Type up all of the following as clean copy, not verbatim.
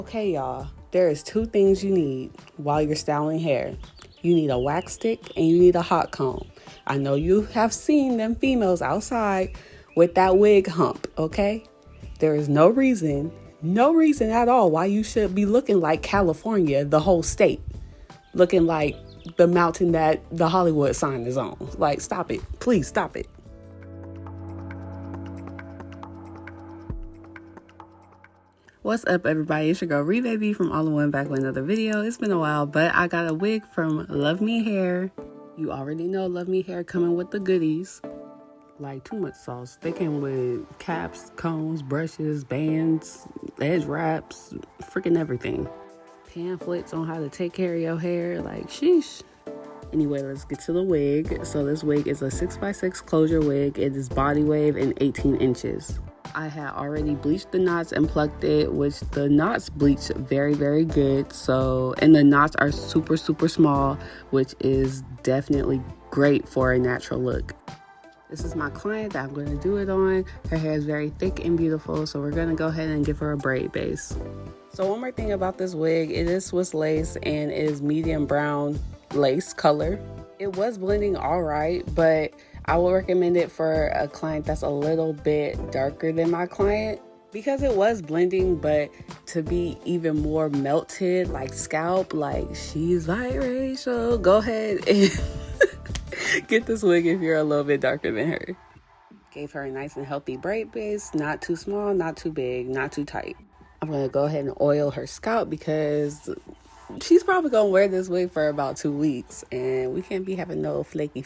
Okay, y'all, there is two things you need while you're styling hair. You need a wax stick and you need a hot comb. I know you have seen them females outside with that wig hump, okay? There is no reason at all why you should be looking like California, the whole state. Looking like the mountain that the Hollywood sign is on. Like, stop it. Please stop it. What's up, everybody? It's your girl ReeBaybe from All in One, back with another video. It's been a while, but I got a wig from LUVME Hair. You already know LUVME Hair coming with the goodies. Like, too much sauce. They came with caps, combs, brushes, bands, edge wraps, freaking everything. Pamphlets on how to take care of your hair. Like, sheesh. Anyway, let's get to the wig. So this wig is a 6x6 closure wig. It is body wave and 18 inches. I had already bleached the knots and plucked it, which the knots bleached very, very good. So, and the knots are super, super small, which is definitely great for a natural look. This is my client that I'm going to do it on. Her hair is very thick and beautiful, so we're going to go ahead and give her a braid base. So one more thing about this wig, it is Swiss lace and is medium brown lace color. It was blending all right, but I would recommend it for a client that's a little bit darker than my client, because it was blending, but to be even more melted, like scalp, like she's biracial, go ahead and get this wig if you're a little bit darker than her. Gave her a nice and healthy braid base, not too small, not too big, not too tight. I'm going to go ahead and oil her scalp because she's probably going to wear this wig for about 2 weeks, and we can't be having no flaky.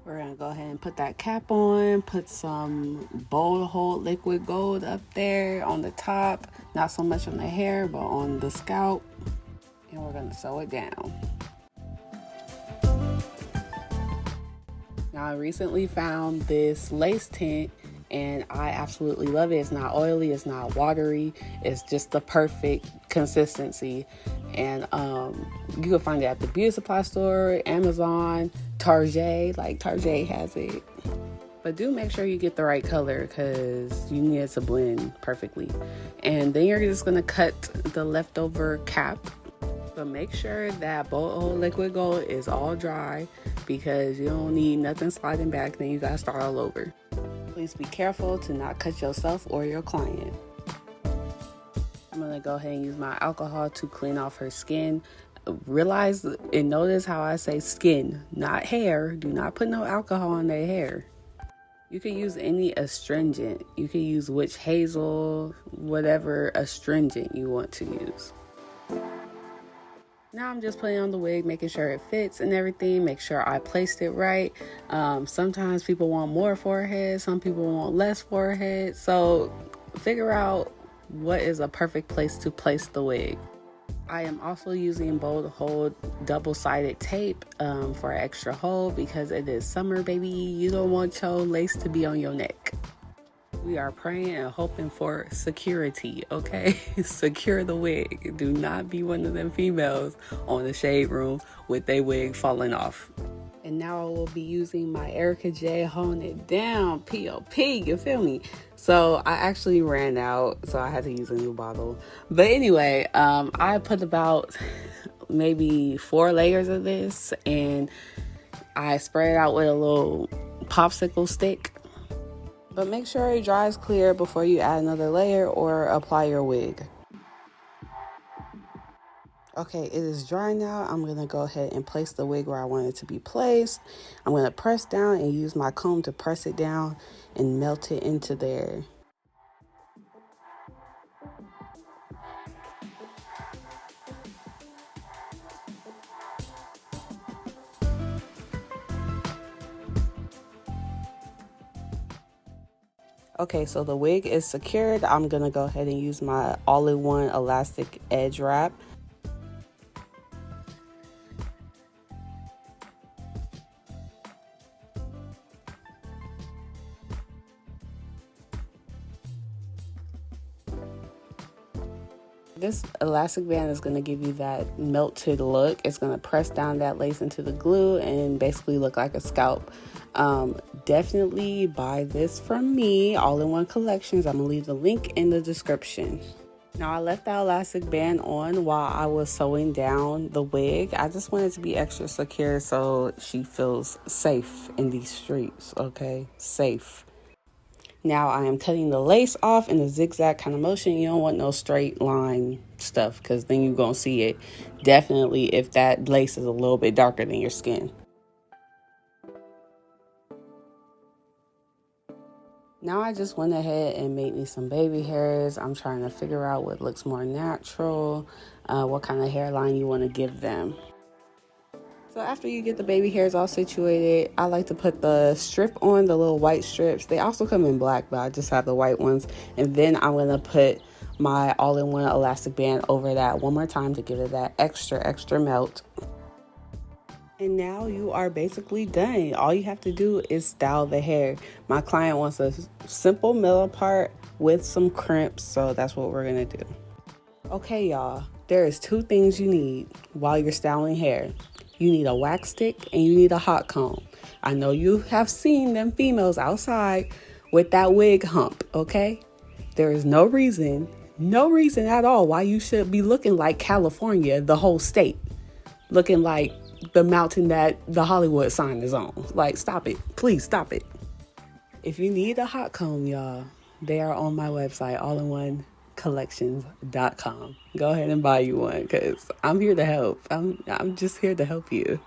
We're going to go ahead and put that cap on, put some bold hold liquid gold up there on the top, not so much on the hair, but on the scalp, and we're going to sew it down. Now, I recently found this lace tint, and I absolutely love it. It's not oily, it's not watery, it's just the perfect consistency. And you can find it at the beauty supply store, Amazon, Target, like Target has it. But do make sure you get the right color because you need it to blend perfectly. And then you're just gonna cut the leftover cap. But make sure that bold liquid gold is all dry because you don't need nothing sliding back, then you gotta start all over. Please be careful to not cut yourself or your client. I'm going to go ahead and use my alcohol to clean off her skin. Realize and notice how I say skin, not hair. Do not put no alcohol on their hair. You can use any astringent. You can use witch hazel, whatever astringent you want to use. Now I'm just putting on the wig, making sure it fits and everything, make sure I placed it right. Sometimes people want more forehead, some people want less forehead. So figure out what is a perfect place to place the wig. I am also using bold hold double-sided tape for an extra hold because it is summer, baby. You don't want your lace to be on your neck. We are praying and hoping for security, okay? Secure the wig. Do not be one of them females on the shade room with their wig falling off. And now I will be using my Erica J Hone It Down POP, you feel me? So I actually ran out, so I had to use a new bottle. But anyway, I put about maybe 4 layers of this, and I spread it out with a little popsicle stick. But make sure it dries clear before you add another layer or apply your wig. Okay, it is dry now. I'm going to go ahead and place the wig where I want it to be placed. I'm going to press down and use my comb to press it down and melt it into there. Okay, so the wig is secured. I'm going to go ahead and use my all-in-one elastic edge wrap. This elastic band is going to give you that melted look. It's going to press down that lace into the glue and basically look like a scalp. Definitely buy this from me, all-in-one collections. I'm going to leave the link in the description. Now I left the elastic band on while I was sewing down the wig. I just wanted to be extra secure so she feels safe in these streets, okay? Safe. Now I am cutting the lace off in a zigzag kind of motion. You don't want no straight line stuff because then you're going to see it definitely if that lace is a little bit darker than your skin. Now I just went ahead and made me some baby hairs. I'm trying to figure out what looks more natural, what kind of hairline you want to give them. So after you get the baby hairs all situated, I like to put the strip on, the little white strips. They also come in black, but I just have the white ones. And then I'm going to put my all-in-one elastic band over that one more time to give it that extra melt. And now you are basically done. All you have to do is style the hair. My client wants a simple middle part with some crimps, so that's what we're going to do. Okay, y'all, there is 2 things you need while you're styling hair. You need a wax stick and you need a hot comb. I know you have seen them females outside with that wig hump, okay? There is no reason at all why you should be looking like California, the whole state. Looking like the mountain that the Hollywood sign is on. Like, stop it. Please stop it. If you need a hot comb, y'all, they are on my website, allinonecollections.com. Go ahead and buy you one because I'm here to help. I'm just here to help you.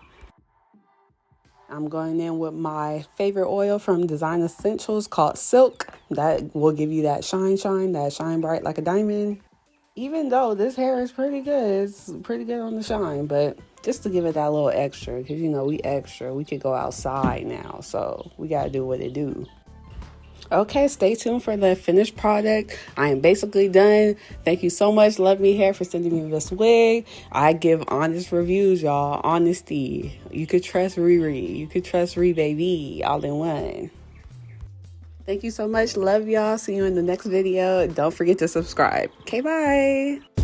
I'm going in with my favorite oil from Design Essentials called Silk. That will give you that shine, that shine bright like a diamond. Even though this hair is pretty good, it's pretty good on the shine, but just to give it that little extra, because you know we extra, we could go outside now, so we gotta do what it do. Okay, stay tuned for the finished product. I am basically done. Thank you so much, Love Me Hair, for sending me this wig. I give honest reviews, y'all. Honesty. You could trust Riri. You could trust ReeBaybe, all in one. Thank you so much. Love y'all. See you in the next video. Don't forget to subscribe. Okay, bye.